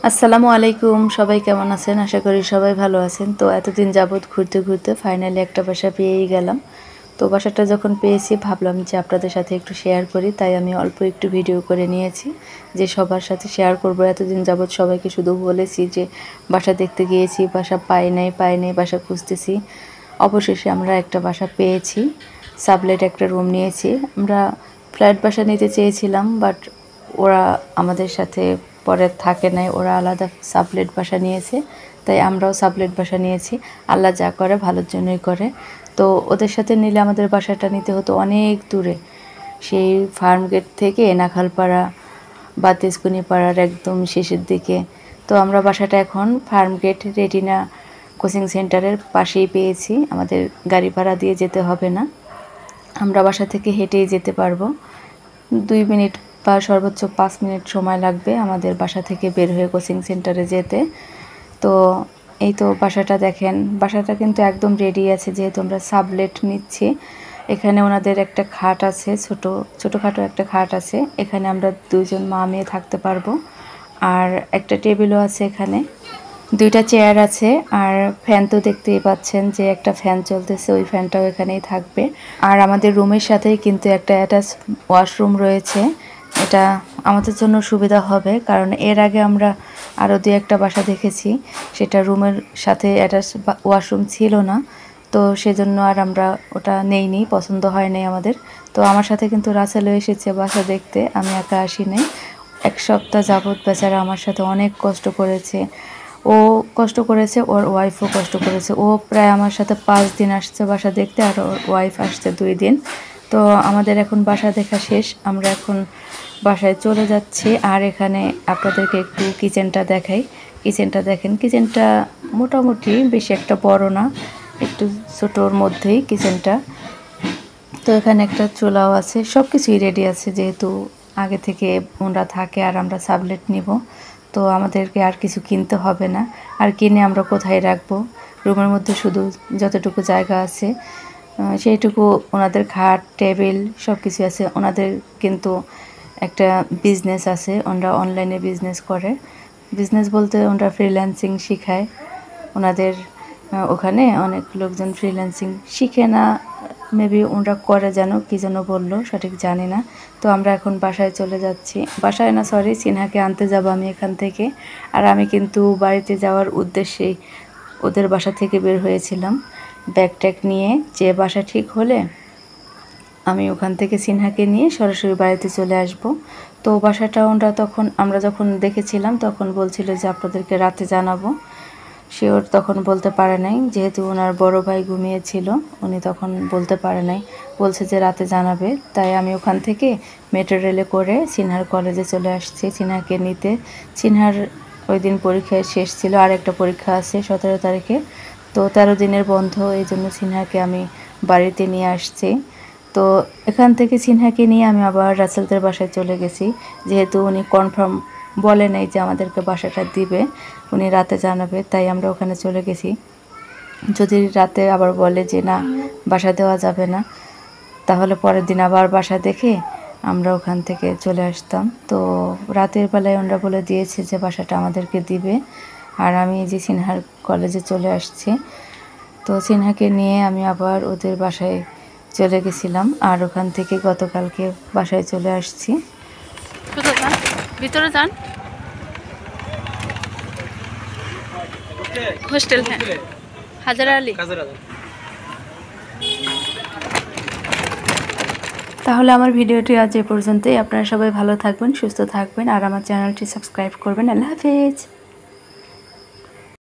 আসসালামু আলাইকুম, সবাই কেমন আছেন? আশা করি সবাই ভালো আছেন। তো এতদিন যাবৎ ঘুরতে ঘুরতে ফাইনালি একটা বাসা পেয়েই গেলাম। তো বাসাটা যখন পেয়েছি ভাবলাম যে আপনাদের সাথে একটু শেয়ার করি, তাই আমি অল্প একটু ভিডিও করে নিয়েছি যে সবার সাথে শেয়ার করব। এতদিন যাবৎ সবাইকে শুধু বলেছি যে বাসা দেখতে গিয়েছি, বাসা পাই নাই, বাসা খুঁজতেছি। অবশেষে আমরা একটা বাসা পেয়েছি। সাবলেট একটা রুম নিয়েছি। আমরা ফ্ল্যাট বাসা নিতে চেয়েছিলাম, বাট ওরা আমাদের সাথে পরে থাকে নাই, ওরা আলাদা সাবলেট বাসা নিয়েছে, তাই আমরাও সাবলেট বাসা নিয়েছি। আল্লাহ যা করে ভালোর জন্যই করে। তো ওদের সাথে নিলে আমাদের বাসাটা নিতে হতো অনেক দূরে, সেই ফার্ম গেট থেকে নাখালপাড়া বা তেজকুনি পাড়ার একদম শেষের দিকে। তো আমরা বাসাটা এখন ফার্ম গেট রেটিনা কোচিং সেন্টারের পাশেই পেয়েছি। আমাদের গাড়ি ভাড়া দিয়ে যেতে হবে না, আমরা বাসা থেকে হেঁটেই যেতে পারবো। 2 মিনিট বা সর্বোচ্চ 5 মিনিট সময় লাগবে আমাদের বাসা থেকে বের হয়ে কোচিং সেন্টারে যেতে। তো এই তো বাসাটা দেখেন, বাসাটা কিন্তু একদম রেডি আছে, যেহেতু আমরা সাবলেট নিচ্ছি। এখানে ওনাদের একটা খাট আছে, ছোটোখাটো একটা খাট আছে। এখানে আমরা 2 জন মা মেয়ে থাকতে পারবো। আর একটা টেবিলও আছে, এখানে 2টা চেয়ার আছে। আর ফ্যান তো দেখতেই পাচ্ছেন যে একটা ফ্যান চলতেছে, ওই ফ্যানটাও এখানেই থাকবে। আর আমাদের রুমের সাথেই কিন্তু একটা অ্যাটাচ ওয়াশরুম রয়েছে। এটা আমাদের জন্য সুবিধা হবে, কারণ এর আগে আমরা আরও 2-1টা বাসা দেখেছি, সেটা রুমের সাথে অ্যাটাচ ওয়াশরুম ছিল না। তো সেজন্য আর আমরা ওটা নেইনি, পছন্দ হয় নাই আমাদের। তো আমার সাথে কিন্তু রাসেলও এসেছে বাসা দেখতে, আমি একা আসি নাই। 1 সপ্তাহ যাবৎ বেচারা আমার সাথে অনেক কষ্ট করেছে। ও কষ্ট করেছে, ওর ওয়াইফও কষ্ট করেছে। ও প্রায় আমার সাথে 5 দিন আসছে বাসা দেখতে, আর ওর ওয়াইফ আসছে 2 দিন। তো আমাদের এখন বাসা দেখা শেষ, আমরা এখন বাসায় চলে যাচ্ছি। আর এখানে আপনাদেরকে একটু কিচেনটা দেখাই। কিচেনটা দেখেন, কিচেনটা মোটামুটি বেশি একটা বড় না, একটু ছোটোর মধ্যেই কিচেনটা। তো এখানে একটা চুলাও আছে, সব কিছুই রেডি আছে, যেহেতু আগে থেকে ওরা থাকে আর আমরা সাবলেট নিব, তো আমাদেরকে আর কিছু কিনতে হবে না। আর কিনে আমরা কোথায় রাখবো? রুমের মধ্যে শুধু যতটুকু জায়গা আছে সেইটুকু। ওনাদের খাট টেবিল সব কিছু আছে। ওনাদের কিন্তু একটা বিজনেস আছে, ওনারা অনলাইনে বিজনেস করে। বিজনেস বলতে ওনারা ফ্রিল্যান্সিং শেখায়। ওনাদের ওখানে অনেক লোকজন ফ্রিল্যান্সিং শিখে না, মেবি ওনারা করে, যেন কী যেন বললো, সঠিক জানি না। তো আমরা এখন বাসায় চলে যাচ্ছি, বাসায় না সরি, সিনহাকে আনতে যাব আমি এখান থেকে। আর আমি কিন্তু বাড়িতে যাওয়ার উদ্দেশ্যেই ওদের বাসা থেকে বের হয়েছিলাম ব্যাগ ট্যাগ নিয়ে, যে বাসা ঠিক হলে আমি ওখান থেকে সিনহাকে নিয়ে সরাসরি বাড়িতে চলে আসব। তো বাসাটা আমরা যখন দেখেছিলাম তখন বলছিল যে আপনাদেরকে রাতে জানাবো। শিওর তখন বলতে পারে নাই, যেহেতু ওনার বড় ভাই ঘুমিয়েছিল, উনি তখন বলতে পারে নাই, বলছে যে রাতে জানাবে। তাই আমি ওখান থেকে মেট্রো রেলে করে সিনহার কলেজে চলে আসছি সিনহাকে নিতে। সিনহার ওই দিন পরীক্ষা শেষ ছিল, আর একটা পরীক্ষা আছে 17 তারিখে। তো 13 দিনের বন্ধ, এই জন্য সিনহাকে আমি বাড়িতে নিয়ে আসছি। তো এখান থেকে সিনহাকে নিয়ে আমি আবার রাসেলদের বাসায় চলে গেছি, যেহেতু উনি কনফার্ম বলে নাই যে আমাদেরকে বাসাটা দিবে, উনি রাতে জানাবে, তাই আমরা ওখানে চলে গেছি। যদি রাতে আবার বলে যে না বাসা দেওয়া যাবে না, তাহলে পরের দিন আবার বাসা দেখে আমরা ওখান থেকে চলে আসতাম। তো রাতের বেলায় ওনারা বলে দিয়েছে যে বাসাটা আমাদেরকে দিবে। আর আমি যে সিনহার কলেজে চলে আসছি। তো সিনহাকে নিয়ে আমি আবার ওদের বাসায় চলে গেছিলাম, আর ওখান থেকে গতকালকে বাসায় চলে আসছি। ভিতরে যান, হোস্টেল, হ্যাঁ, হাজারা আলী। তাহলে আমার ভিডিওটি আজ এ পর্যন্তই। আপনারা সবাই ভালো থাকবেন, সুস্থ থাকবেন, আর আমার চ্যানেলটি সাবস্ক্রাইব করবেন। আল্লাহ হাফেজ।